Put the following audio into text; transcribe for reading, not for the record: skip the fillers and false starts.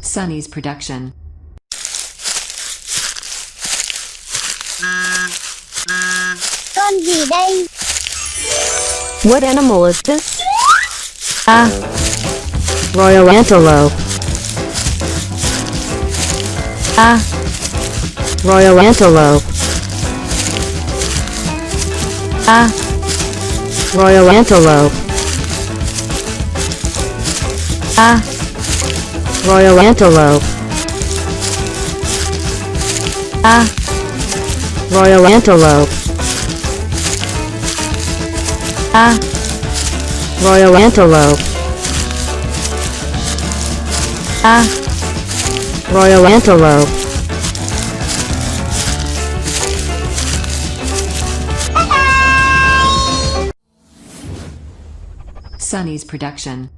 Sunny's production. Con gì đây? What animal is this? A. Royal antelope. A. Royal antelope. A. Royal antelope. A. Royal antelope. A. Royal antelope. A. Royal antelope. A. Royal antelope. Sunny's production.